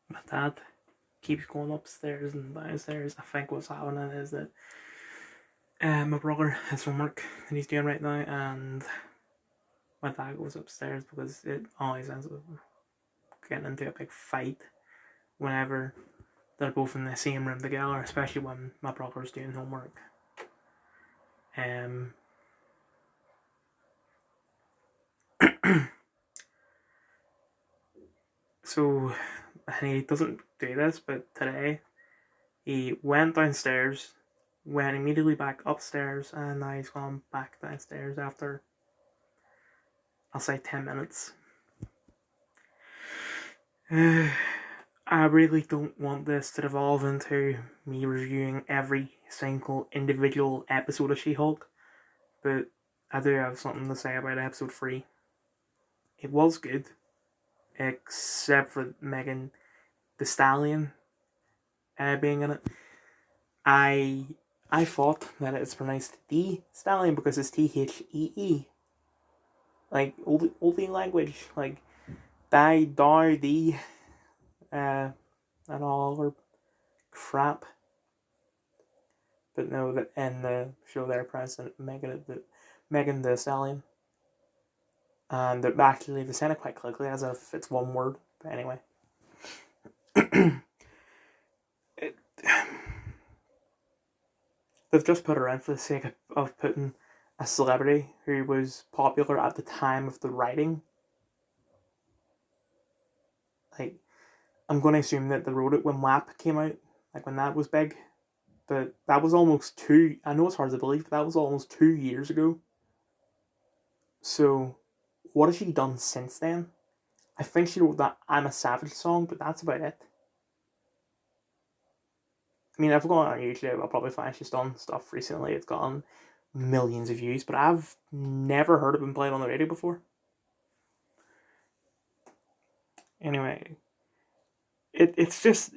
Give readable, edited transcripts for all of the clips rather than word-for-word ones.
my dad keeps going upstairs and downstairs. I think what's happening is that my brother has homework that he's doing right now, and my dad goes upstairs because it always ends up getting into a big fight whenever they're both in the same room together, especially when my brother's doing homework. Um, so he doesn't do this, but today he went downstairs, went immediately back upstairs, and now he's gone back downstairs after, I'll say, 10 minutes. I really don't want this to devolve into me reviewing every single individual episode of She-Hulk, but I do have something to say about episode 3. It was good, except for Megan the Stallion being in it. I thought that it's pronounced D Stallion because it's Thee, like oldie language, like die, dar, D, and all or crap. But no, that in the show they're pronounced Megan the Stallion, and actually they sound it quite quickly as if it's one word. But anyway. They've just put her in for the sake of putting a celebrity who was popular at the time of the writing. Like, I'm going to assume that they wrote it when WAP came out, like when that was big. But that was almost I know it's hard to believe, but that was almost 2 years ago. So, what has she done since then? I think she wrote that I'm a Savage song, but that's about it. I mean, if I go on YouTube, I'll probably find she's done stuff recently. It's gotten millions of views, but I've never heard it been played on the radio before. Anyway, it's just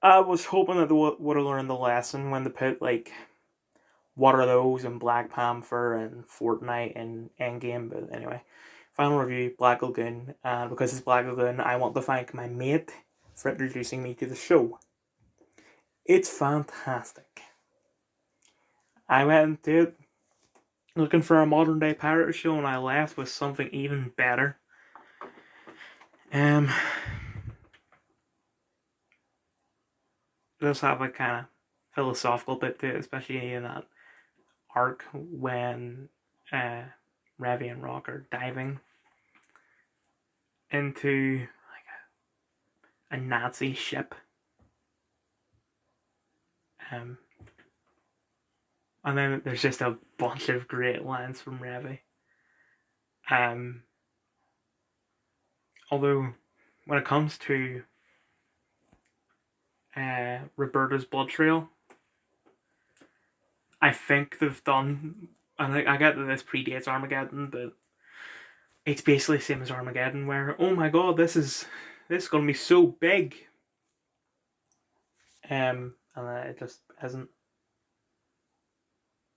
I was hoping that they would have learned the lesson when they put like What Are Those and Black Panther and Fortnite and Endgame. But anyway, final review: Black Lagoon. And because it's Black Lagoon, I want to thank my mate for introducing me to the show. It's fantastic. I went into it looking for a modern day pirate show, and I left with something even better. Does have a kind of philosophical bit to it, especially in that arc when Ravi and Rock are diving into like a Nazi ship. And then there's just a bunch of great lines from Ravi. Although, when it comes to Roberta's blood trail, I think they've done, and I get that this predates Armageddon, but it's basically the same as Armageddon, where, oh my god, this is going to be so big. And it just isn't.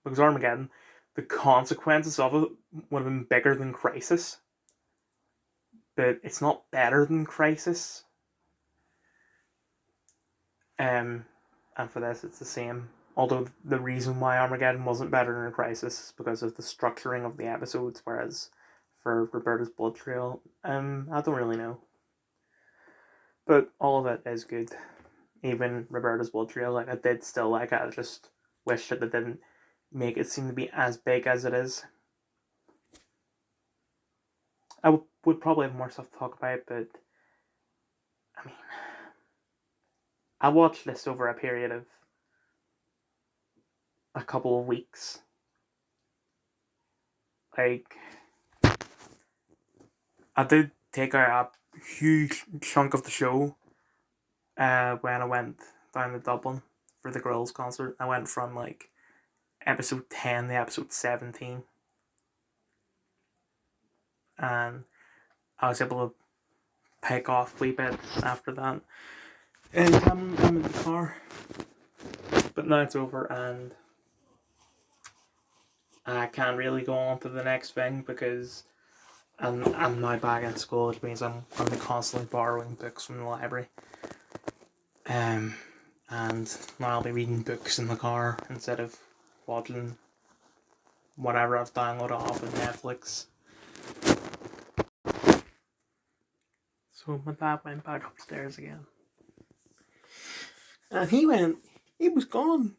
Because Armageddon, the consequences of it would have been bigger than Crisis. But it's not better than Crisis. And for this, it's the same. Although the reason why Armageddon wasn't better than Crisis is because of the structuring of the episodes, whereas for Roberta's Blood Trail, I don't really know. But all of it is good. Even Roberta's Blood Trail, like I did still like it. I just wish that they didn't make it seem to be as big as it is. I would probably have more stuff to talk about, but I mean, I watched this over a period of a couple of weeks. Like, I did take a huge chunk of the show when I went down to Dublin for the Girls concert. I went from like episode 10 to episode 17. And I was able to pick off a wee bit after that. And I'm in the car. But now it's over and I can't really go on to the next thing because And I'm now back in school, which means I'm going to be constantly borrowing books from the library. And now I'll be reading books in the car instead of watching whatever I've downloaded off of Netflix. So my dad went back upstairs again. And he was gone,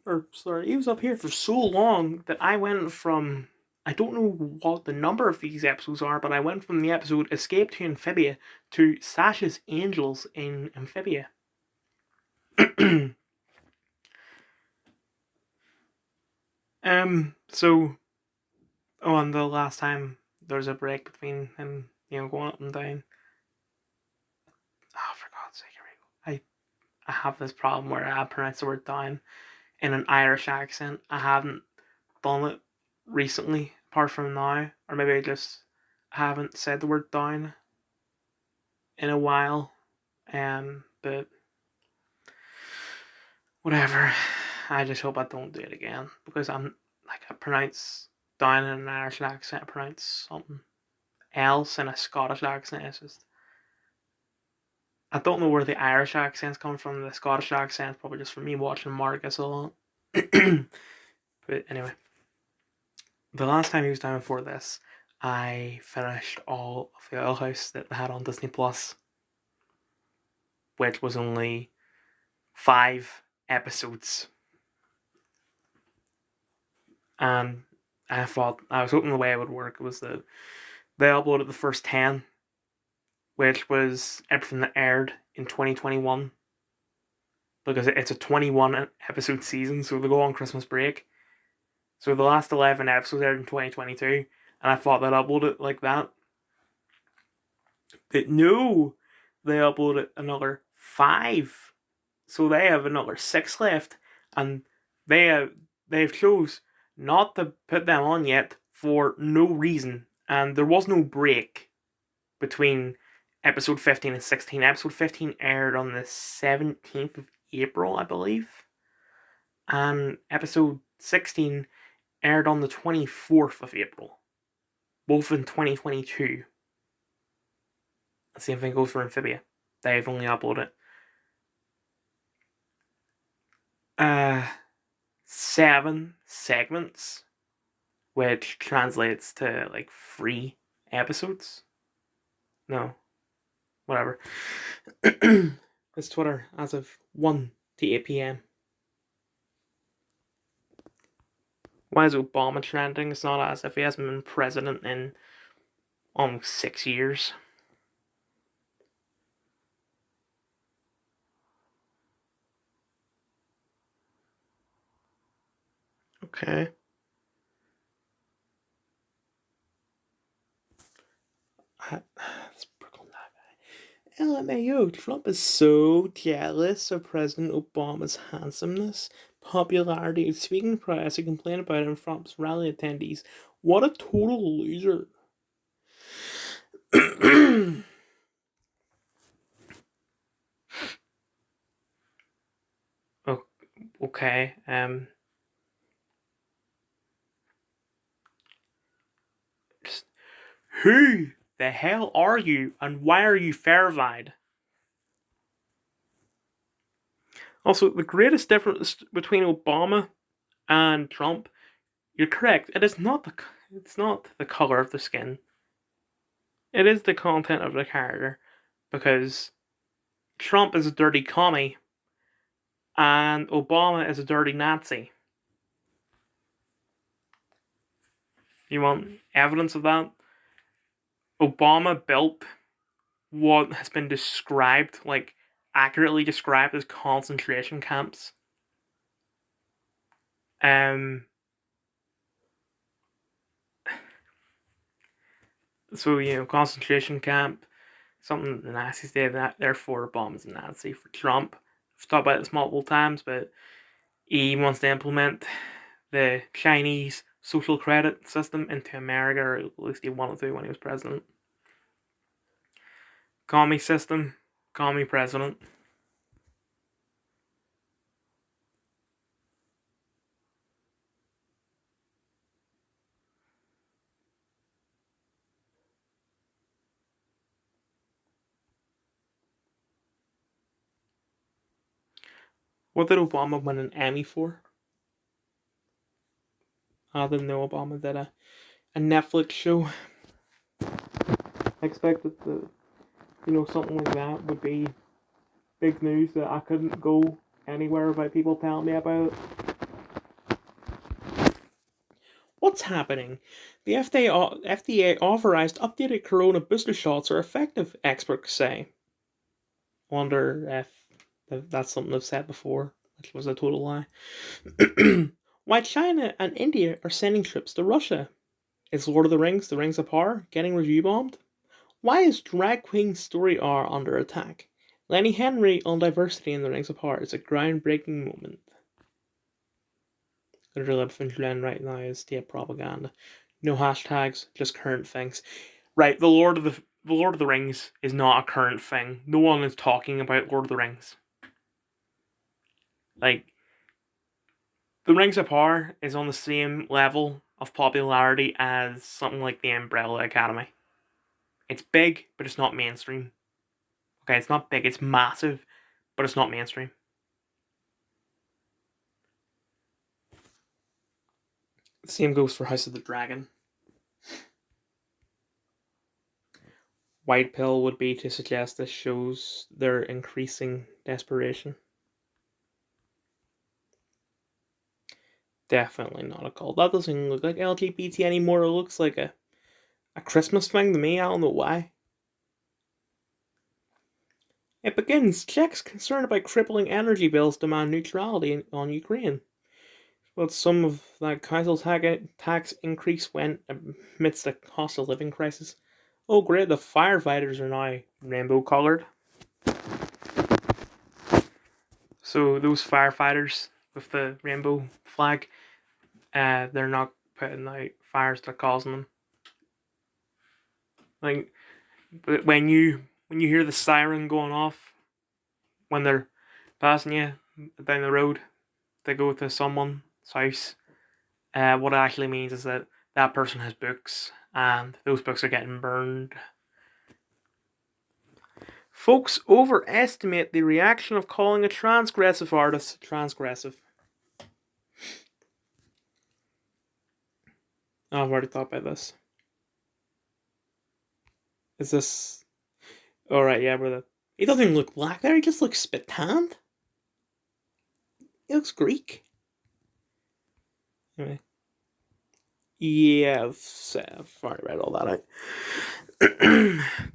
he was up here for so long that I went from, I don't know what the number of these episodes are, but I went from the episode Escape to Amphibia to Sasha's Angels in Amphibia. And the last time there was a break between him, going up and down. Oh, for God's sake, here we go. I have this problem where I pronounce the word down in an Irish accent. I haven't done it recently, apart from now, or maybe I just haven't said the word down in a while. But whatever. I just hope I don't do it again, because I pronounce down in an Irish accent, I pronounce something else in a Scottish accent. It's just, I don't know where the Irish accents come from. The Scottish accent's probably just from me watching Marcus a lot. But anyway, the last time he was down before this, I finished all of the Owl House that they had on Disney Plus, which was only 5 episodes. And I was hoping the way it would work was that they uploaded the first 10, which was everything that aired in 2021. Because it's a 21 episode season, so they go on Christmas break. So the last 11 episodes aired in 2022, and I thought they'd upload it like that. But no, they uploaded another 5. So they have another 6 left, and they've chose not to put them on yet for no reason. And there was no break between episode 15 and 16. Episode 15 aired on the 17th of April, I believe. And episode 16 aired on the 24th of April. Both in 2022. The same thing goes for Amphibia. They've only uploaded 7 segments, which translates to like 3 episodes. No, whatever. It's Twitter as of 1 to 8 p.m. Why is Obama trending? It's not as if he hasn't been president in almost 6 years. Okay. Let's work on that guy. LMAO, Trump is so jealous of President Obama's handsomeness, popularity, speaking press, and complain about him from Trump's rally attendees. What a total loser. Okay. Who the hell are you, and why are you verified? Also, the greatest difference between Obama and Trump, you're correct, it's not the color of the skin. It is the content of the character, because Trump is a dirty commie, and Obama is a dirty Nazi. You want evidence of that? Obama built what has been accurately described as concentration camps. So, concentration camp, something the Nazis did, that therefore Obama's a Nazi. For Trump, I've talked about this multiple times, but he wants to implement the Chinese social credit system into America, or at least he wanted to when he was president. Commie system, commie president. What did Obama win an Emmy for? I didn't know Obama did a Netflix show. I expected that, something like that would be big news, that I couldn't go anywhere without people telling me about it. What's happening? The FDA authorized updated corona booster shots are effective, experts say. Wonder if that's something they've said before, which was a total lie. Why China and India are sending troops to Russia. Is Lord of the Rings of Power, getting review bombed? Why is drag queen story R under attack? Lenny Henry on diversity in the Rings of Power is a groundbreaking moment. The real influence right now is state propaganda. No hashtags, just current things. Right, the Lord of the Rings is not a current thing. No one is talking about Lord of the Rings. Like, the Rings of Power is on the same level of popularity as something like the Umbrella Academy. It's big, but it's not mainstream. Okay, it's not big, it's massive, but it's not mainstream. The same goes for House of the Dragon. White pill would be to suggest this shows their increasing desperation. Definitely not a cult. That doesn't look like LGBT anymore. It looks like a Christmas thing to me. I don't know why. It begins. Czechs concerned about crippling energy bills demand neutrality on Ukraine. But some of that council tax increase went amidst a cost of living crisis. Oh great, the firefighters are now rainbow coloured. So those firefighters with the rainbow flag, they're not putting out fires that are causing them. Like, when you hear the siren going off when they're passing you down the road, they go to someone's house. What it actually means is that that person has books, and those books are getting burned. Folks overestimate the reaction of calling a transgressive artist transgressive. Oh, I've already thought about this. Is this... Alright, yeah, brother. He doesn't even look black there, he just looks spit tanned. He looks Greek. Anyway. Yeah, I've already read all that out.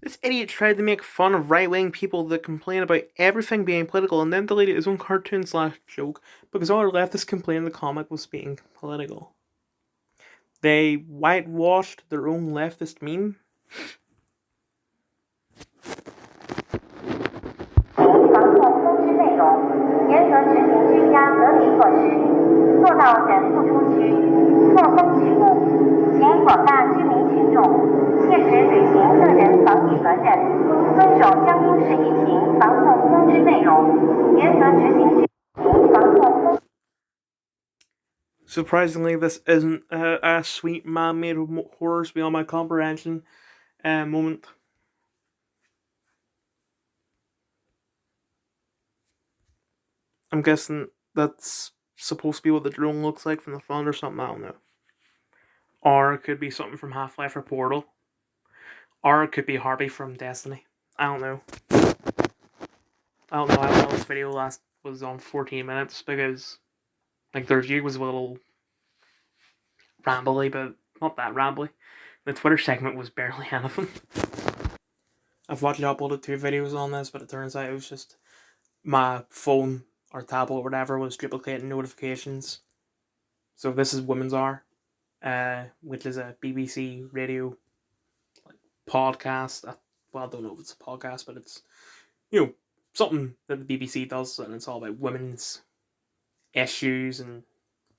This idiot tried to make fun of right-wing people that complain about everything being political and then deleted his own cartoon/joke because all leftists complained the comic was being political. They whitewashed their own leftist meme. Surprisingly, this isn't a sweet man-made horrors beyond my comprehension moment. I'm guessing that's supposed to be what the drone looks like from the front or something, I don't know. Or it could be something from Half-Life or Portal. Or it could be Harvey from Destiny. I don't know. I don't know how long this video was on 14 minutes because like the review was a little rambly, but not that rambly. The Twitter segment was barely anything. I've uploaded 2 videos on this, but it turns out it was just my phone or tablet or whatever was duplicating notifications. So this is Women's Hour, which is a BBC radio podcast. Well, I don't know if it's a podcast, but it's, something that the BBC does, and it's all about women's issues and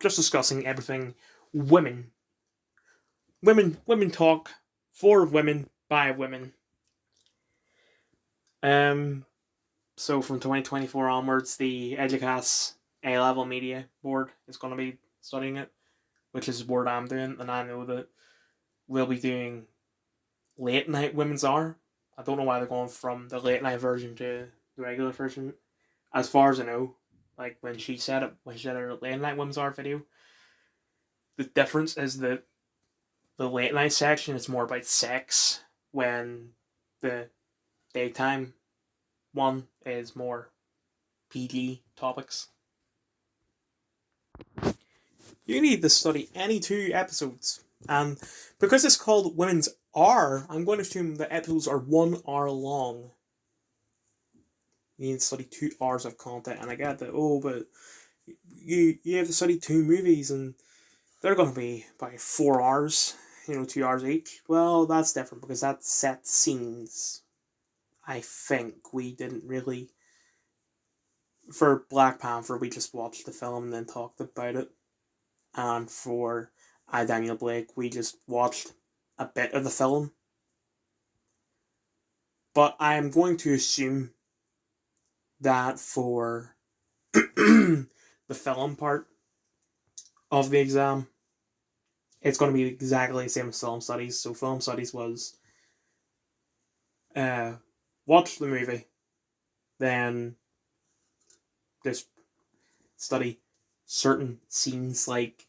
just discussing everything women. Women talk for women by women. So from 2024 onwards, the Educast A-Level Media Board is going to be studying it, which is what I'm doing, and I know that we'll be doing late night Women's Hour. I don't know why they're going from the late night version to the regular version. As far as I know, like when she said it, when she did her late night women's art video. The difference is that the late night section is more about sex, when the daytime one is more PG topics. You need to study any 2 episodes, and because it's called Women's R, I'm going to assume the episodes are 1 hour long. You need to study 2 hours of content, and I get that. Oh, but you have to study 2 movies, and they're going to be by 4 hours. 2 hours each. Well, that's different because that's set scenes. I think we didn't really. For Black Panther, we just watched the film and then talked about it. And for Daniel Blake, we just watched a bit of the film. But I am going to assume that for the film part of the exam, it's going to be exactly the same as film studies. So film studies was watch the movie, then just study certain scenes, like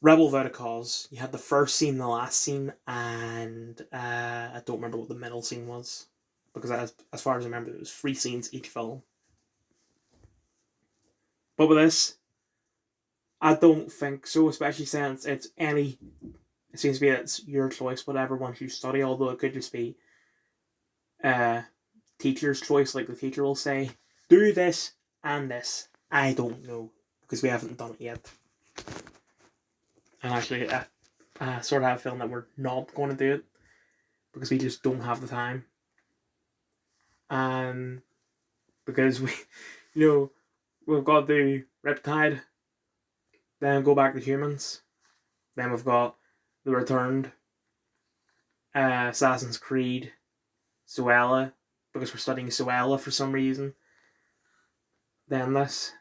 Rebel Without a Cause. You had the first scene, the last scene, and I don't remember what the middle scene was, because as far as I remember, it was 3 scenes each film. But with this, I don't think so, especially since it seems to be it's your choice, whatever once you study, although it could just be teacher's choice, like the teacher will say, do this and this. I don't know, because we haven't done it yet. And actually, I sort of have a feeling that we're not going to do it, because we just don't have the time. And because we've got the Riptide, then go back to humans, then we've got the Returned, Assassin's Creed, Zoella, because we're studying Zoella for some reason. Then this.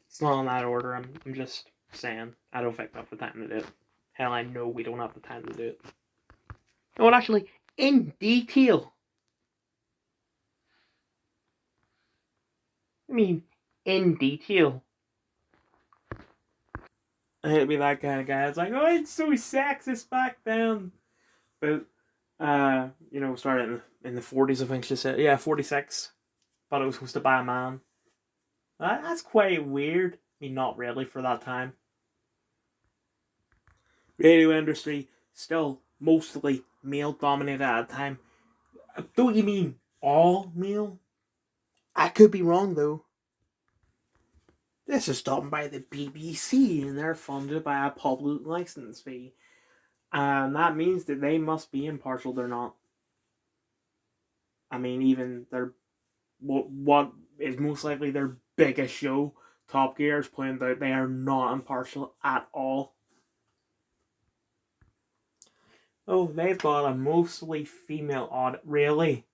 It's not in that order. I'm just saying. I don't think we have the time to do it. Hell, I know we don't have the time to do it. No, actually, in detail. I mean, in detail. I hate to be that kind of guy. It's like, oh, it's so sexist back then. But, started in the 40s, I think she said. Yeah, 46. Thought it was supposed to buy a man. That's quite weird. I mean, not really for that time. Radio industry, still mostly male dominated at the time. Don't you mean all male? I could be wrong though. This is done by the BBC and they're funded by a public license fee. And that means that they must be impartial. They're not. I mean, even their what is most likely their biggest show, Top Gear, is pointed out they are not impartial at all. Oh, they've got a mostly female audit. Really?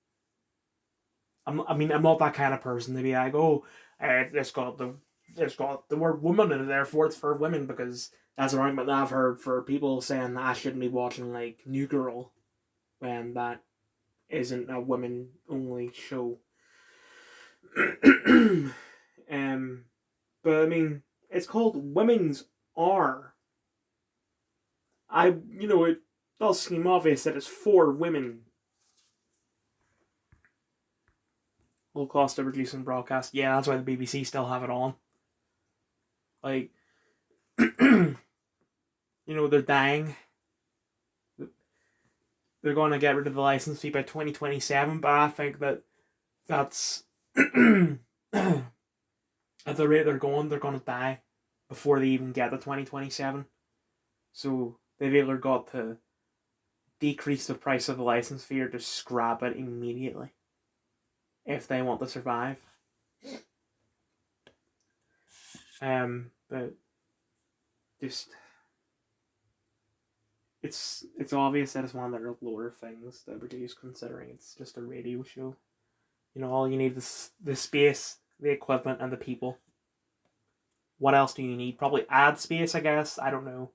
I'm not that kind of person to be like, oh, it's got the word woman in it, therefore it's for women, because that's an argument that I've heard for people saying that I shouldn't be watching like New Girl when that isn't a women only show. But I mean, it's called Women's R. It does seem obvious that it's for women. Low cost of reducing broadcast. Yeah, that's why the BBC still have it on. Like, they're dying. They're going to get rid of the license fee by 2027, but I think that's at the rate they're going to die before they even get to 2027. So they've either got to decrease the price of the license fee or just scrap it immediately if they want to survive. But just it's obvious that it's one of their lower things to produce, considering it's just a radio show. All you need is the space, the equipment, and the people. What else do you need? Probably ad space, I guess. I don't know.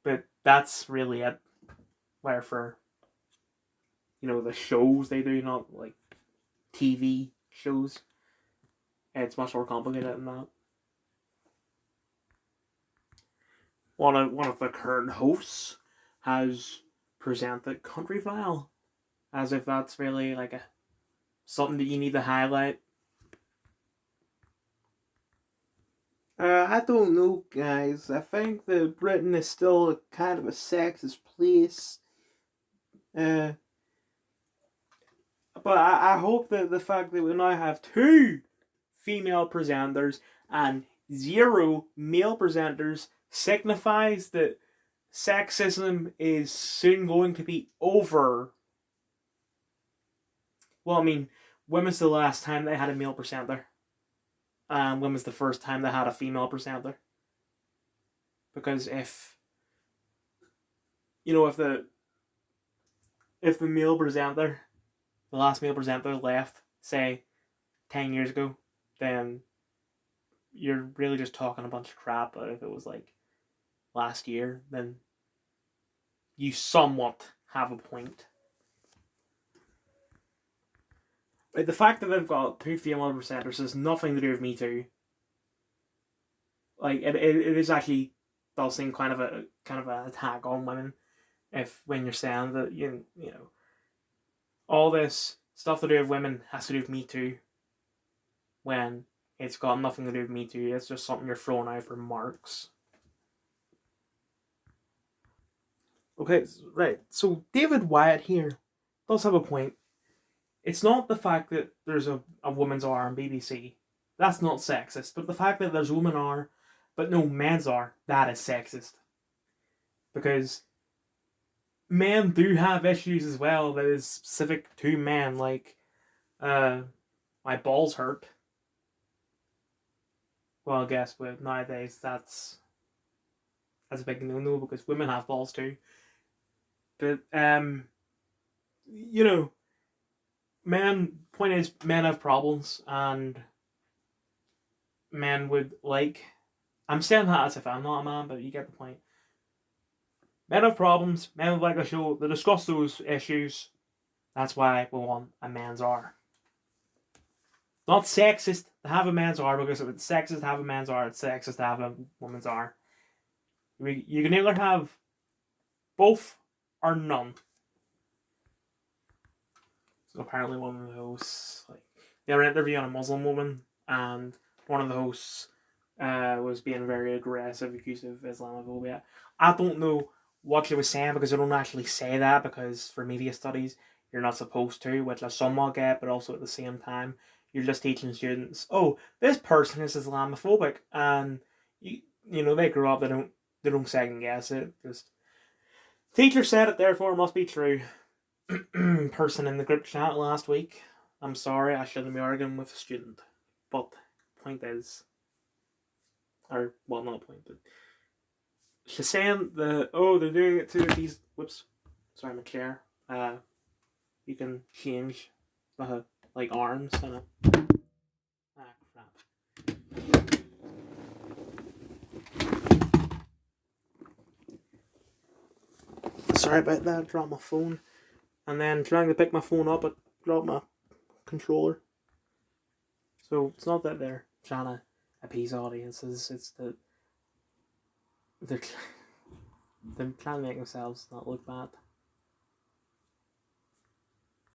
But that's really it. Where for, the shows they do, not like TV shows. It's much more complicated than that. One of the current hosts has presented Country File as if that's really like something that you need to highlight. I don't know, guys. I think that Britain is still a kind of a sexist place. But I hope that the fact that we now have 2 female presenters and 0 male presenters signifies that sexism is soon going to be over. Well, I mean, when was the last time they had a male presenter? When was the first time they had a female presenter? Because if the male presenter, the last male presenter left, say 10 years ago, then you're really just talking a bunch of crap. But if it was like last year, then you somewhat have a point. Like, the fact that they've got 2 female presenters has nothing to do with Me Too. Like, it is actually does seem kind of an attack on women when you're saying that you know all this stuff to do with women has to do with Me Too, when it's got nothing to do with Me Too. It's just something you're throwing out for marks. Okay, right. So David Wyatt here does have a point. It's not the fact that there's a woman's R on BBC. That's not sexist. But the fact that there's a woman R, but no men's R, that is sexist. Because men do have issues as well that is specific to men, like, my balls hurt. Well, I guess with nowadays that's a big no-no because women have balls too. But point is, men have problems, and men would like. I'm saying that as if I'm not a man, but you get the point. Men have problems. Men would like a show to discuss those issues. That's why we want a men's R. Not sexist to have a men's R, because if it's sexist to have a men's R, it's sexist to have a woman's R. You can either have both or none. So apparently one of the hosts, they were interviewing a Muslim woman, and one of the hosts was being very aggressive, accused of Islamophobia. I don't know what she was saying, because I don't actually say that, because for media studies you're not supposed to, which I somewhat get, but also at the same time you're just teaching students, oh, this person is Islamophobic, and they grow up, they don't second guess it. Just teacher said it, therefore it must be true. Person in the group chat last week, I'm sorry, I shouldn't be arguing with a student, but point is, or well, not point, but she's saying they're doing it to these. Whoops, sorry, my chair. You can change the arms and crap. Sorry about that. I dropped my phone, and then trying to pick my phone up, I dropped my controller. So it's not that they're trying to appease audiences; it's that they're trying to make themselves not look bad.